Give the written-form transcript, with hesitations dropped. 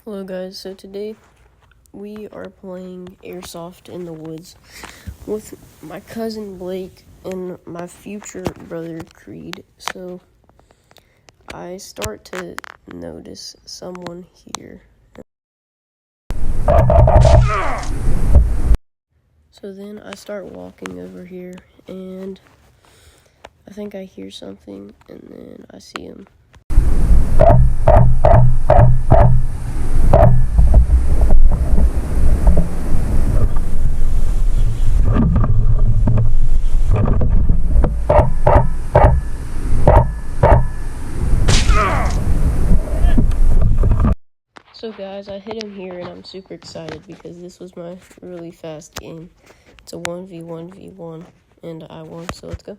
Hello guys, so today we are playing airsoft in the woods with my cousin Blake and my future brother Creed. So I start to notice someone here. So then I start walking over here and I think I hear something and then I see him. So guys, I hit him here and I'm super excited because this was my really fast game. It's a 1v1v1 and I won, so let's go.